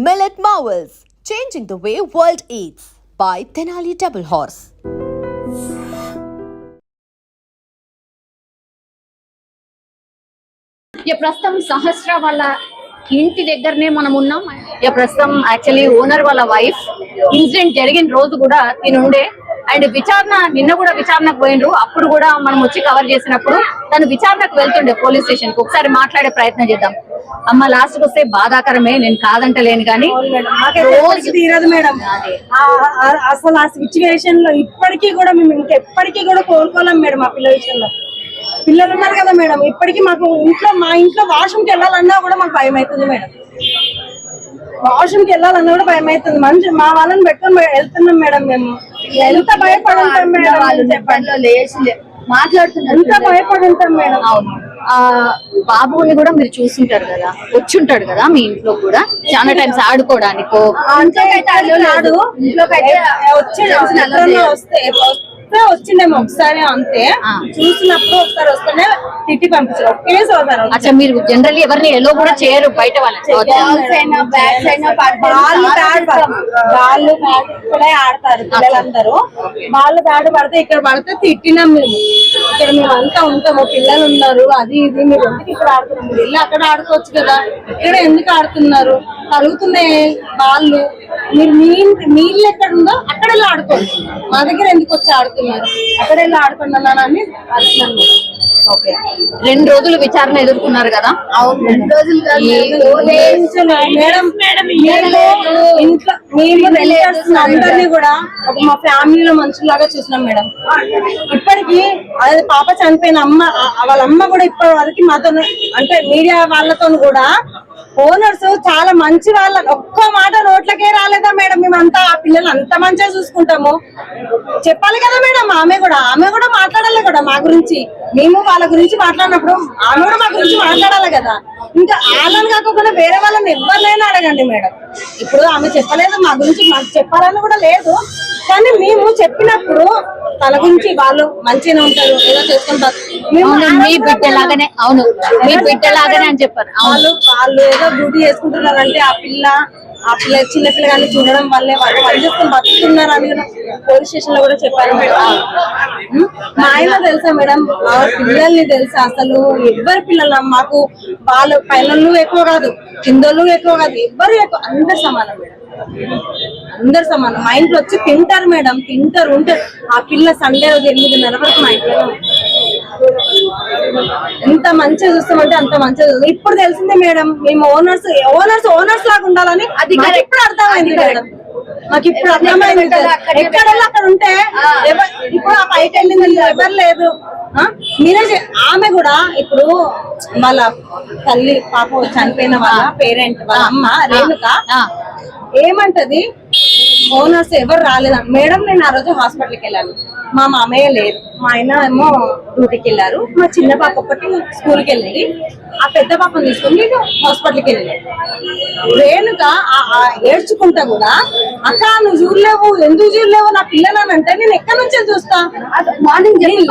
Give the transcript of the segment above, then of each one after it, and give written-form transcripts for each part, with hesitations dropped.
Millet Marvels, changing the way world eats by Tenali Double Horse. ప్రస్తుతం సహస్ర వాళ్ళ ఇంటి దగ్గరనే మనం ఉన్నాం. ప్రస్తుతం యాక్చువల్లీ ఓనర్ వాళ్ళ వైఫ్ ఇన్సిడెంట్ జరిగిన రోజు కూడా తినుండే అండ్ నిన్న కూడా విచారణకు పోయిండ్రు. అప్పుడు కూడా మనం వచ్చి కవర్ చేసినప్పుడు తను విచారణకు వెళ్తుండే పోలీస్ స్టేషన్ కి. ఒకసారి మాట్లాడే ప్రయత్నం చేద్దాం. అమ్మ లాస్ట్ వస్తే బాధాకరమే, నేను కాదంటలేను కానీ రోజు తీరదు మేడం. అసలు ఆ సిచ్యువేషన్ లో ఇప్పటికీ కూడా మేము ఇంకెప్పటికీ కూడా కోరుకోలేం మేడం. ఆ పిల్లల విషయంలో పిల్లలు ఉన్నారు కదా మేడం, ఇప్పటికీ మాకు మా ఇంట్లో వాష్రూమ్కి వెళ్ళాలన్నా కూడా మాకు భయం అవుతుంది మేడం. వాష్రూమ్కి వెళ్ళాలన్నా కూడా భయం అవుతుంది. మంచి మా వాళ్ళని పెట్టుకొని వెళ్తున్నాం మేడం. మేము ఎంత భయపడి ఉంటాం మేడం, చెప్పండి. మాట్లాడుతున్నారు ఎంత భయపడి ఉంటాం మేడం. అవును, ఆ బాబుని కూడా మీరు చూసుంటారు కదా, వచ్చుంటాడు కదా మీ ఇంట్లో కూడా చాలా టైమ్స్ ఆడుకోవడానికో. వచ్చిండేమో ఒకసారి అంతే, చూసినప్పుడు ఒకసారి వస్తేనే తిట్టి పంపించారు. ఒకేసారి అచ్చా, మీరు జనరల్లీ ఎవరిని ఎలో కూడా చేయరు బయట వాళ్ళు ఇక్కడే ఆడతారు పిల్లలందరూ. వాళ్ళు బ్యాట్ పడితే ఇక్కడ పడితే తిట్టినాం మేము. ఇక్కడ మేము అంతా ఉంటాము, పిల్లలు ఉన్నారు, అది ఇది, మీరు ఎందుకు ఇక్కడ ఆడుతున్నారు, మీరు వెళ్ళి అక్కడ ఆడుకోవచ్చు కదా, ఇక్కడ ఎందుకు ఆడుతున్నారు, కలుగుతున్నాయి వాళ్ళు, మీరు మీ ఇల్లు ఎక్కడ ఉందో అక్కడ వెళ్ళి ఆడుకోవచ్చు, మా దగ్గర ఎందుకు వచ్చి ఆడుతున్నారు, అక్కడ వెళ్ళి ఆడుకున్నానని అడుగుతున్నాను. ఓకే, 2 రోజులు విచారణ ఎదుర్కొన్నారు కదా. అవును, 2 రోజులు మేడం. ఇంట్లో మేము అందరినీ కూడా ఒక మా ఫ్యామిలీలో మనుషులాగా చూసినాం మేడం. ఇప్పటికీ అదే పాప చనిపోయిన వాళ్ళ అమ్మ కూడా ఇప్పటి వరకు మాతో, అంటే మీడియా వాళ్ళతో కూడా ఓనర్స్ చాలా మంచి వాళ్ళ, ఒక్క మాట నోట్లకే రాలేదా మేడం. మేమంతా ఆ పిల్లలు అంత మంచిగా చూసుకుంటాము, చెప్పాలి కదా మేడం. ఆమె కూడా మాట్లాడాలి కూడా మా గురించి. మేము వాళ్ళ గురించి మాట్లాడినప్పుడు ఆమె కూడా మా గురించి మాట్లాడాలి కదా. ఇంకా వాళ్ళని కాకుండా వేరే వాళ్ళని ఎవరినైనా అడగండి మేడం. ఇప్పుడు ఆమె చెప్పలేదు మా గురించి, మాకు చెప్పాలని కూడా లేదు, కానీ మేము చెప్పినప్పుడు తన గురించి వాళ్ళు మంచిగానే ఉంటారు, ఏదో చేసుకుంటారు. మీ బిడ్డలాగానే, అవును మీ బిడ్డలాగానే అని చెప్పారు. వాళ్ళు ఏదో డ్యూటీ చేసుకుంటున్నారంటే ఆ పిల్ల చిన్న పిల్లగాన్ని చూడడం వల్లే వాళ్ళు పనిచేసుకొని బతుకుతున్నారు అని పోలీస్ స్టేషన్ లో కూడా చెప్పారు మేడం. మా ఆయన తెలుసా మేడం, మా పిల్లల్ని తెలుసా అసలు ఎవ్వరి పిల్లలు మాకు, వాళ్ళు పైనలు ఎక్కువ కాదు, కిందలు ఎక్కువ కాదు, ఎవ్వరు ఎక్కువ, అందరు సమానం మేడం, అందరు సమానం. మా ఇంట్లో వచ్చి తింటారు మేడం, ఉంటారు. ఆ పిల్ల సండే రోజు 8:30 వరకు మా ఇంట్లో ఎంత మంచిగా చూస్తామంటే అంత మంచిగా చూస్తాం. ఇప్పుడు తెలిసిందే మేడం, మేము ఓనర్స్ లాగా ఉండాలని అది ఇప్పుడు అర్థమైంది మేడం. మాకు ఇప్పుడు అర్థమైంది. ఎక్కడ అక్కడ ఉంటే ఇప్పుడు ఆ పైకి వెళ్ళింది ఎవరు లేదు. మీరే ఆమె కూడా ఇప్పుడు వాళ్ళ తల్లి పాప చనిపోయిన వాళ్ళ పేరెంట్ వాళ్ళ అమ్మ రేణుక ఏమంటది, ఓనర్స్ ఎవరు రాలేదు మేడం. నేను ఆ రోజు హాస్పిటల్కి వెళ్ళాను, మా మామయ్య లేరు, మా ఆయన ఏమో డ్యూటీకి వెళ్ళారు, మా చిన్న పాప ఒకటి స్కూల్కి వెళ్ళింది, ఆ పెద్ద పాపను తీసుకుని నేను హాస్పిటల్కి వెళ్ళాను. రేణుక ఏడ్చుకుంటా కూడా, అక్క నువ్వు చూడలేవు, ఎందుకు చూడలేవు నా పిల్లలని అంటే, నేను ఎక్కడి నుంచి చూస్తా, మార్నింగ్ ఏమీ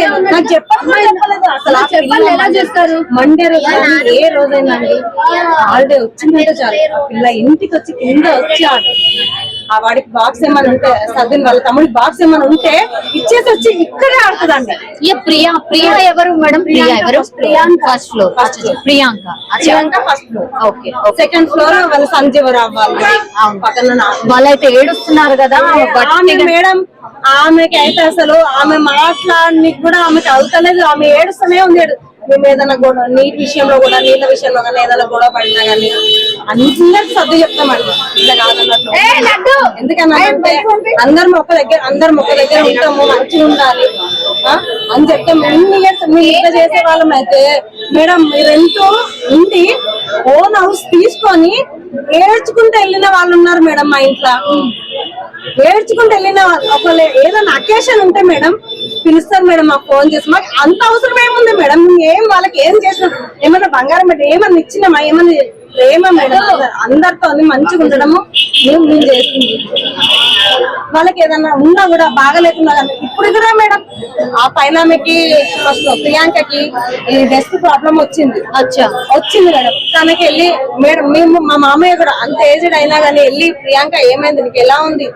లేదు నాకు చెప్పలేదు అసలు. ఎలా చేస్తారు మండే రోజు, ఏ రోజైనా అండి హాలిడే వచ్చిందంటే చాలు, పిల్ల ఇంటికి వచ్చి కింద వచ్చి ఆ వాడికి బాక్స్ ఏమైనా ఉంటే, సద్దిన వాళ్ళ తమ్ముడికి బాక్స్ ఏమైనా ఉంటే ఇచ్చేసి వచ్చి ఇక్కడే ఆడుతుందండి. ప్రియా ఎవరు madam? Priyanka first floor, Priyanka first floor. Okay, second floor వాళ్ళ సంజీవరావు వాళ్ళు పక్కన. వాళ్ళైతే ఏడుస్తున్నారు కదా మేడం. ఆమెకి అయితే అసలు ఆమె మాట్లాడడానికి కూడా ఆమెకి అవుతలేదు, ఆమె ఏడుస్తూనే ఉంది. మేము ఏదైనా గొడవ, నీటి విషయంలో కూడా, నీళ్ళ విషయంలో కానీ ఏదైనా గొడవ పడినా కానీ అందరికి సర్దు చెప్తామండి, ఇట్లా కాదన్నట్టు. ఎందుకన్నా అందరం ఒక దగ్గర ఉంటాము, మంచిగా ఉండాలి అని చెప్తాం. మీరు ఇట్లా చేసే వాళ్ళం అయితే మేడం, మీరెంతో ఉండి ఓన్ హౌస్ తీసుకొని ఏడ్చుకుంటూ వెళ్ళిన వాళ్ళు ఉన్నారు మేడం. మా ఇంట్లో ఏడ్చుకుంటూ వెళ్ళిన వాళ్ళు, ఒకవేళ ఏదైనా అకేషన్ ఉంటే మేడం పిలుస్తారు మేడం, మాకు ఫోన్ చేసి. మాకు అంత అవసరం ఏముంది మేడం, ఏం వాళ్ళకి ఏం చేసినాం, ఏమన్నా బంగారం పెట్టి ఏమన్నా ఇచ్చినామా, ఏమన్నా ప్రేమ మేడం. అందరితో మంచిగా ఉండడము మేము చేస్తుంది. వాళ్ళకి ఏదన్నా ఉన్నా కూడా బాగలేకున్నా కానీ ఇప్పుడు కూడా మేడం ఆ పైన ఆమెకి ఫస్ట్ ప్రియాంకకి ఈ డెస్క్ ప్రాబ్లం వచ్చింది వచ్చింది మేడం. తనకి వెళ్ళి మేడం మేము మా మామయ్య కూడా అంత ఏజ్డ్ అయినా కానీ వెళ్ళి ప్రియాంక ఏమైంది నీకు ఎలా ఉంది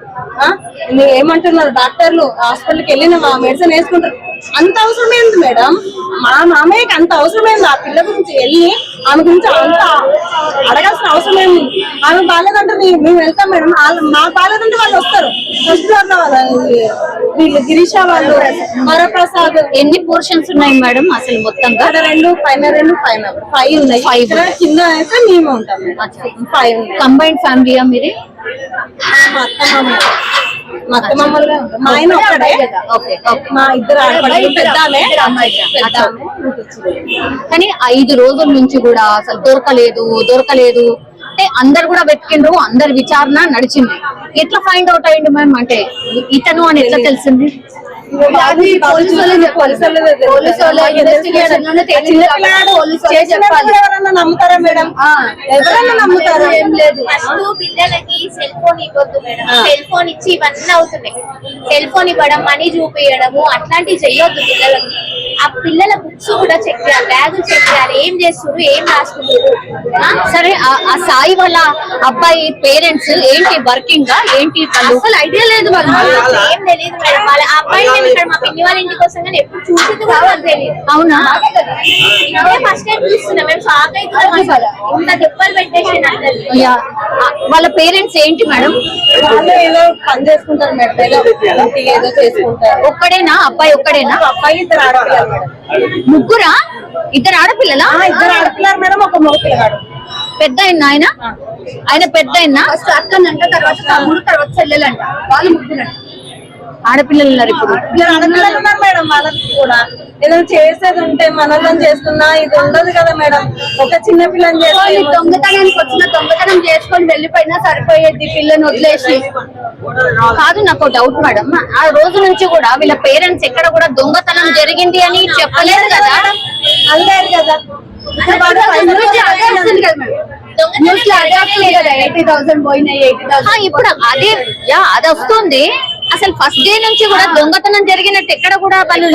నువ్వు ఏమంటున్నారు డాక్టర్లు హాస్పిటల్కి వెళ్ళిన మా మెడిసిన్ వేసుకుంటారు. అంత అవసరమైంది మేడం, మా మామయ్యకి అంత అవసరమైంది ఆ పిల్ల గురించి వెళ్ళి ఆమె గురించి అంత అడగాల్సిన అవసరం ఏమి. ఆమె బాగాలేదంటే మేము వెళ్తాం మేడం, మాకు బాగాలేదంటే వాళ్ళు వస్తారు. ఫస్ట్ ఫ్లోర్ లో వీళ్ళు గిరీష వాళ్ళు వరప్రసాద్. ఎన్ని పోర్షన్స్ ఉన్నాయి మేడం అసలు మొత్తంగా? అక్కడ 2 పైన 2 పైన 5 ఉన్నాయి. 5 కింద అయితే మేము ఉంటాం మేడం. 5 ఉన్నాయి. కంబైన్డ్ ఫ్యామిలీయా మీది? మా అత్తమ్మగా మా ఆయన ఒక్కడే. మా ఇద్దరు ఆడపడులు పెద్ద ఆమె. కానీ 5 రోజుల నుంచి కూడా అసలు దొరకలేదు అంటే అందరు కూడా వెతికిండ్రు, అందరి విచారణ నడిచింది. ఎట్లా ఫైండ్ అవుట్ అయ్యింది మ్యామ్? అంటే ఇతను అని ఎట్లా తెలిసింది? ఎవరన్నా నమ్ముతారా మేడం? ఎవరన్నా నమ్ముతారా? ఏం లేదు. ఫస్ట్ పిల్లలకి సెల్ ఫోన్ ఇవ్వద్దు మేడం. సెల్ ఫోన్ ఇచ్చి ఇవన్నీ అవుతున్నాయి. సెల్ ఫోన్ ఇవ్వడం, మనీ చూపించడము అట్లాంటివి చెయ్యొద్దు పిల్లలకి. ఆ పిల్లల బుక్స్ కూడా చెక్ చేయాలి, బ్యాగులు చెక్ చేయాలి, ఏం చేస్తున్నారు, ఏం రాసుకుంటారు. సరే, ఆ సాయి వాళ్ళ అబ్బాయి పేరెంట్స్ ఏంటి, వర్కింగ్ ఏంటి? అసలు ఐడియా లేదు, ఏం తెలియదు మేడం. వాళ్ళ అబ్బాయి మేము ఇక్కడ మా పిన్ని వాళ్ళ ఇంటికి వస్తాం కానీ ఎప్పుడు చూసింది కూడా వాళ్ళకి తెలియదు. అవునా? ఇదే ఫస్ట్ టైం చూస్తున్నాం మేము, షాక్ అవుతున్నాం. ఇంత దెబ్బలు పెట్టేసి వాళ్ళ పేరెంట్స్ ఏంటి మేడం? వాళ్ళు ఏదో పని చేసుకుంటారు మేడం, ఏదో చేసుకుంటారు. ఒక్కడేనా అబ్బాయి? ఒక్కడేనా అబ్బాయి? ఇద్దరు ఆడపిల్లలు మేడం. ముగ్గురా? ఇద్దరు ఆడపిల్లలా? ఇద్దరు ఆడపిల్లలు మేడం, ఒక మగ పిల్లగాడు. పెద్ద ఆయన పెద్ద ఫస్ట్ అక్కనంట, తర్వాత తమ్ముడు, తర్వాత చెల్లెలంట. వాళ్ళు ముగ్గురంట. ఆడపిల్లలు ఉన్నారు ఇప్పుడు. ఆడపిల్లలు ఉన్నారు మేడం. వాళ్ళకి కూడా ఏదైనా చేసేది ఉంటే మనలో చేసుకున్నా ఇది ఉండదు కదా మేడం. ఒక చిన్న పిల్లని చేసుకొని దొంగతనానికి వచ్చిన దొంగతనం చేసుకొని వెళ్ళిపోయినా సరిపోయేది పిల్లని వదిలేసి. కాదు, నాకు డౌట్ మేడం, ఆ రోజు నుంచి కూడా వీళ్ళ పేరెంట్స్ ఎక్కడ కూడా దొంగతనం జరిగింది అని చెప్పలేదు కదా? అనలేదు కదా. ఇప్పుడు అదే అది వస్తుంది. అసలు ఫస్ట్ డే నుంచి కూడా దొంగతనం జరిగినట్టు ఎక్కడ కూడా వాళ్ళు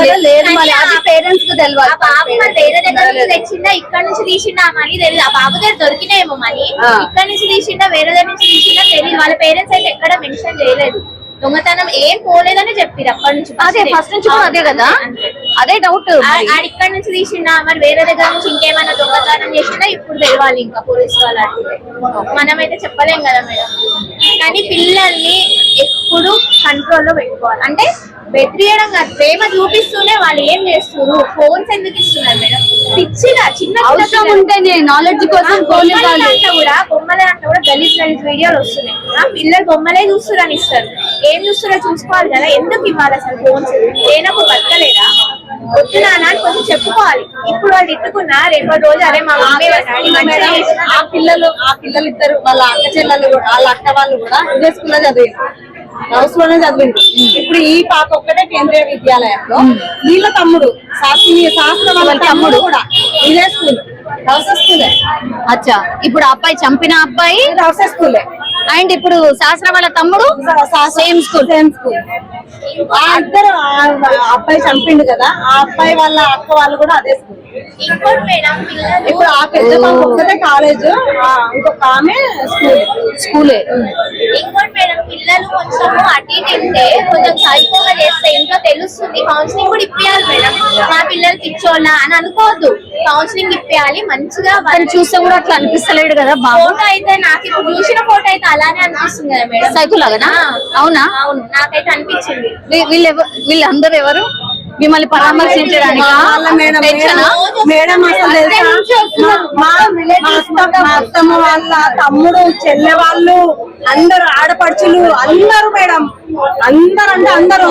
పేరెంట్స్ కు తెలియదు. ఆ బాబు మరి వేరే దగ్గర నుంచి తెచ్చిందా, ఇక్కడ నుంచి తీసిందా మనీ తెలియదు. ఆ బాబు దగ్గర దొరికినాయేమో మనీ, ఇక్కడ నుంచి తీసిందా వేరే దగ్గర నుంచి తీసిందా తెలియదు. వాళ్ళ పేరెంట్స్ అయితే ఎక్కడ మెన్షన్ చేయలేదు. దొంగతనం ఏం పోలేదని చెప్పారు అప్పటి నుంచి. అదే ఫస్ట్ నుంచి కూడా అదే కదా, అదే డౌట్. ఇక్కడ నుంచి తీసిండా మరి వేరే దగ్గర నుంచి ఇంకేమైనా దొంగతనం చేసిందా ఇప్పుడు తెలియాలి. ఇంకా పోలీసు వాళ్ళు అడిగితే మనమైతే చెప్పలేం కదా మేడం. కానీ పిల్లల్ని ఎప్పుడు కంట్రోల్లో పెట్టుకోవాలి. అంటే బెదిరియడం కాదు, ప్రేమ చూపిస్తూనే వాళ్ళు ఏం చేస్తున్నారు. ఫోన్స్ ఎందుకు ఇస్తున్నారు మేడం? పిచ్చిగా చిన్న అవసరం ఉంటేనే నాలెడ్జ్ కోసం బొమ్మలే అంతా కూడా గలీజ్ వీడియోలు వస్తున్నాయి. పిల్లలు బొమ్మలే చూస్తురని ఇస్తారు. ఏం చూస్తారో చూసుకోవాలి కదా. ఎందుకు ఇవ్వాలి అసలు ఫోన్స్? లేనప్పుడు బతకలేదా? వద్దునా అని కొంచెం చెప్పుకోవాలి. ఇప్పుడు వాళ్ళు ఇట్టుకున్నా రేపటి రోజు అరే మా మమ్మీ ఆ పిల్లలు ఇద్దరు వాళ్ళ అక్క చెల్లెలు కూడా, వాళ్ళ అక్క వాళ్ళు కూడా ఇదే స్కూల్లో చదివారు, హౌస్ లోనే చదివింది. ఇప్పుడు ఈ పాప ఒక్కటే కేంద్రీయ విద్యాలయంలో, వీళ్ళ తమ్ముడు శాస్త్రం వాళ్ళ తమ్ముడు కూడా ఇదే స్కూల్, హౌసెస్ స్కూలే. అచ్చా, ఇప్పుడు అబ్బాయి చంపిన అబ్బాయి హౌసెస్ స్కూలే, అండ్ ఇప్పుడు శాస్త్ర వాళ్ళ తమ్ముడు సేమ్ స్కూల్. ఆ ఇద్దరు అబ్బాయి చంపిండు కదా, ఆ అబ్బాయి వాళ్ళ అక్క వాళ్ళు కూడా అదే స్కూల్. ఇంకోటి మేడం, పిల్లలు ఇప్పుడు ఆ పెద్ద పాప ఒక్కటే కాలేజ్, ఇంకొక ఆమె స్కూలే. ఇంకోటి మేడం, పిల్లలు కొంచెం అటు ఇటు ఉంటే కొంచెం సైకోగా చేస్తే ఇంట్లో తెలుస్తుంది. కౌన్సిలింగ్ కూడా ఇప్పియాలి మేడం. మా పిల్లలు పిచ్చోళ్ళ అని అనుకోవద్దు, కౌన్సిలింగ్ ఇప్పియాలి మంచిగా. వాళ్ళు చూస్తే కూడా అట్లా అనిపిస్తలేడు కదా బాబు. ఫోటో అయితే నాకు ఇప్పుడు చూసిన ఫోటో అయితే అలానే అనిపిస్తుంది కదా మేడం. సైకో లాగానా? అవునా? అవును, నాకైతే అనిపించింది. వీళ్ళందరూ ఎవరు మిమ్మల్ని పరామర్శించడానికి? మేడం అసలు తెలుసా, మా అత్తమ్మ వాళ్ళ తమ్ముడు, చెల్లె వాళ్ళు, అందరు ఆడపడుచులు అందరూ మేడం, అందరు అంటే అందరూ.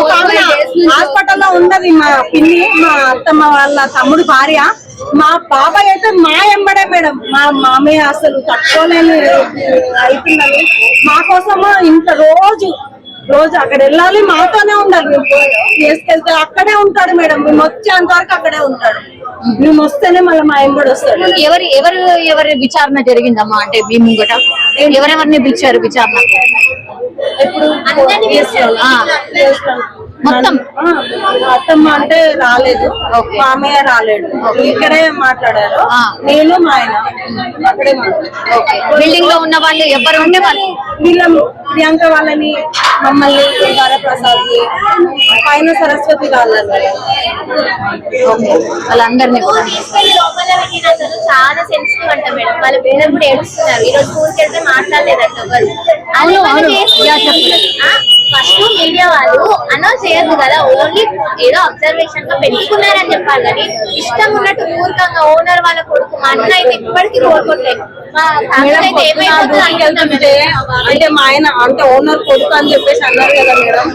హాస్పిటల్లో ఉన్నది మా పిన్ని, మా అత్తమ్మ వాళ్ళ తమ్ముడు భార్య. మా బాబాయ్ అయితే మా ఎంబడే మేడం. మా మామయ్య అసలు తట్టుకోలేని అవుతున్నది. మా కోసము ఇంత రోజు అక్కడ వెళ్ళాలి, మాతోనే ఉండాలి. మేము తీసుకెళ్తే అక్కడే ఉంటాడు మేడం. మేము వచ్చేంత వరకు అక్కడే ఉంటాడు. మేము వస్తేనే మళ్ళీ మా ఎంబడి వస్తాడు. ఎవరి విచారణ జరిగిందమ్మా? అంటే మీ ముంగట ఎవరెవరిని పిలిచారు విచారణ? ఇప్పుడు అందరినీ మొత్తం అత్తమ్మ అంటే రాలేదు, మామయ్య రాలేడు, ఇక్కడే మాట్లాడారు. నేను మా ఆయన అక్కడే మాట్లాడారు. బిల్డింగ్ లో ఉన్న వాళ్ళు ఎవరు ఉంటే వాళ్ళు వీళ్ళ ప్రియాంక వాళ్ళని, మమ్మల్ని, వరప్రసాద్ పైన సరస్వతి వాళ్ళని వాళ్ళందరినీ కూడా తీసుకెళ్లి లోపల పెట్టిన అసలు చాలా సెన్సిటివ్ అంట మేడం. వాళ్ళ పిల్లలు కూడా ఏడుస్తున్నారు. ఈ రోజు స్కూల్కి వెళ్తే మాట్లాడలేదంట ఎవరు. ఫస్ట్ మీడియా వాళ్ళు అనౌన్స్ చేయొద్దు కదా, ఓన్లీ ఏదో అబ్జర్వేషన్ గా పెంచుకున్నారని చెప్పాలి. కానీ ఇష్టం ఉన్నట్టు మూర్ఖంగా ఓనర్ వాళ్ళ కొడుకు మా అన్న అయితే ఇప్పటికీ కోరుకోవట్లేదు. మా ఫ్యామిలీ అయితే ఏమైపోతుంది అంటే మా ఆయన అంటే ఓనర్ కొడుకు అని చెప్పేసి అన్నారు కదా మేడం.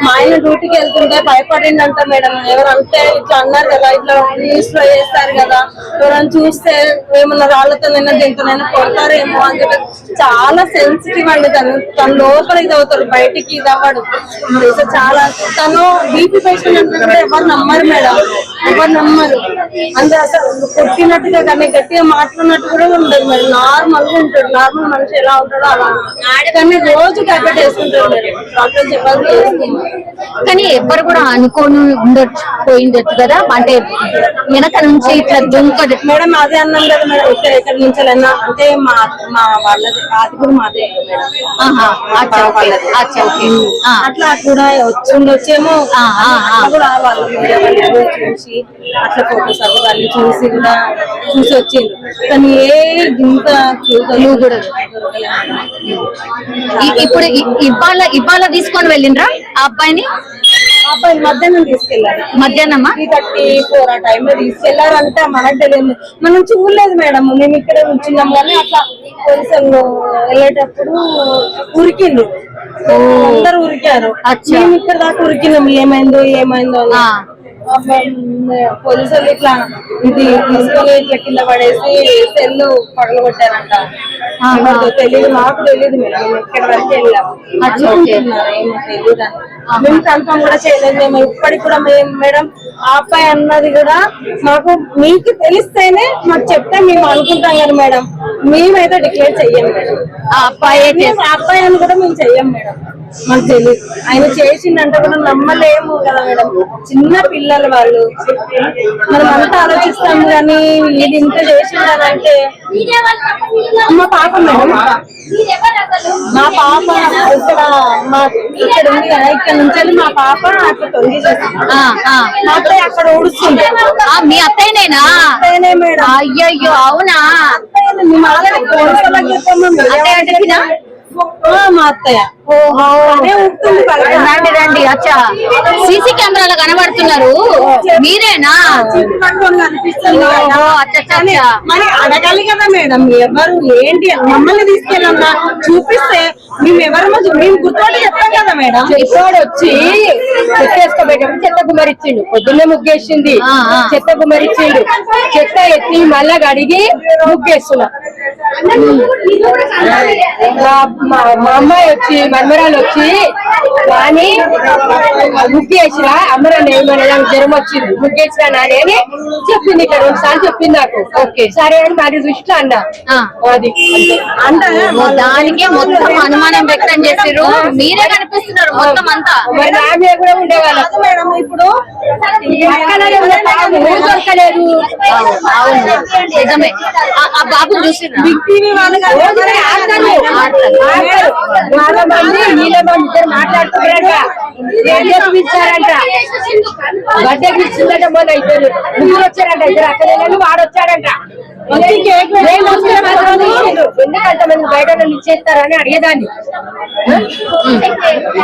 మా ఆయన డ్యూటీకి వెళ్తుంటే భయపడిందంట మేడం. ఎవరంటే ఇట్లా అన్నారు కదా, ఇట్లా న్యూస్ లో చేస్తారు కదా, ఎవరైనా చూస్తే ఏమన్నా రాళ్లతో దీంతోనైనా కొడతారేమో అని చెప్పి చాలా సెన్సిటివ్ అండి. తన లోపల ఇది అవుతారు, బయటికి ఇది అవ్వడు. చాలా తను బీపీ పేషెంట్ అంటే కూడా ఎవరు నమ్మరు మేడం, ఎవరు నమ్మరు. అంటే అసలు కొట్టినట్టుగా కానీ గట్టిగా మాట్లాడినట్టు కూడా ఉండదు మేడం. నార్మల్ గా ఉంటాడు, నార్మల్ మనిషి ఎలా ఉంటాడో అలా. కానీ రోజు టాబ్లెట్ వేసుకుంటాడు మేడం, డాక్టర్ చెప్పాలి. కానీ ఎవ్వరు కూడా అనుకోని పోయిండొచ్చు కదా, అంటే వెనక నుంచి ఇట్లా దుంకదు మేడం. అదే అన్నాం కదా మేడం, ఎక్కడి నుంచి అంటే మా వాళ్ళది అది కూడా మాదే మేడం. అట్లా కూడా వచ్చిండొచ్చేమో కూడా వాళ్ళు చూసి అట్లా ఫోటోస్ అవి చూసి కూడా చూసి వచ్చిండు. కానీ ఏ ఇంత కూడా ఇప్పుడు ఇవాళ తీసుకొని వెళ్ళిండ్రా ఆ అబ్బాయిని? అబ్బాయి మధ్యాహ్నం తీసుకెళ్లారు. మధ్యాహ్నమా 3:34 ఆ టైంలో తీసుకెళ్లారంటే మనకు తెలియదు, మనం చూడలేదు మేడం. మేము ఇక్కడే ఉంచున్నాం కానీ అట్లా కొంచెం వెళ్ళేటప్పుడు ఉరికిండు, అందరు ఉరికారు. మేము ఇక్కడ దాకా ఉరికినాం, ఏమైందో ఏమైందో అని. పోలీసులు ఇట్లా ఇది తీసుకొని ఇట్లా కింద పడేసి సెల్లు పగలు కొట్టారంట. తెలియదు, మాకు తెలియదు మేడం. మేము ఇక్కడ వరకు వెళ్ళాము, ఏమో తెలియదు అని. మేము కన్ఫర్మ్ కూడా చేయలేదు. మేము ఇప్పటికి కూడా మేడం ఆ అబ్బాయి అన్నది కూడా మాకు మీకు తెలిస్తేనే మాకు చెప్తే మేము అనుకుంటాం కదా మేడం. మేమైతే డిక్లేర్ చెయ్యం మేడం. ఆ అబ్బాయి అని కూడా మేము చెయ్యం మేడం. మాకు తెలియదు, ఆయన చేసిందంటే కూడా నమ్మలేము కదా మేడం. చిన్న పిల్లలు వాళ్ళు, మనం అంతా ఆలోచిస్తాం కానీ ఇది ఇంత చేసిందంటే. మా పాప మేడం, మా పాప ఇక్కడ ఉంది కదా, ఇక్కడ నుంచి మా పాప అట్లా తొంగి మా అత్తయ్య అక్కడ ఊడుస్తుంది. మీ అత్తయ్యనేనా? అత్తయ్యనే మేడం. అయ్యయ్యో అవునా? మేము ఆల్రెడీ పోలీసులకు చెప్పాము. మా అత్తయ్య రండి. అచ్చా, సీసీ కెమెరాలో కనబడుతున్నారు, మీరేనా? మరి అడగాలి కదా మేడం, ఎవరు ఏంటి మమ్మల్ని తీసుకెళ్ళన్నా చూపిస్తే మేము ఎవరమో మేము గుర్తు చెప్తాం కదా మేడం. ఇప్పుడు వచ్చి చెత్తేసుకోబెట్టప్పుడు చెత్త గుమ్మరిచ్చిండు, పొద్దున్నే ముగ్గేసింది, చెత్త గుమ్మరిచ్చిండు, చెత్త ఎత్తి మళ్ళా కడిగి ముగ్గేస్తున్నా. మా అమ్మాయి వచ్చి మన్మరాలు వచ్చి కానీ ముగ్గేసినా అమ్మరాన్ని ఏమన్నా జ్వరం వచ్చింది, ముగ్గేసినా నాని అని చెప్పింది. ఇక్కడ 2 సార్లు చెప్పింది నాకు. ఓకే సరే అని మరి దృష్టి అన్నా. అది అంటే దానికే మొత్తం అనుమానం వ్యక్తం చేసారు, మీరే కనిపిస్తున్నారు మొత్తం అంతా. మరి నా మీద కూడా ఉండేవాళ్ళం మేడం. ఇప్పుడు దొరకలేదు. అవును నిజమే. ఆ బాబు చూసి బిగ్ టీవీ వాళ్ళు మాట్లాడుతున్నారంట, ఇచ్చారంట, బర్త్డేకి ఇచ్చిందంట. మొన్న 2 ముగ్గురు వచ్చారంట, 2 అక్కడేళ్ళు వాడొచ్చాడంట. ఎందుకంత మంది బయట ఇచ్చేస్తారని అడిగేదాన్ని.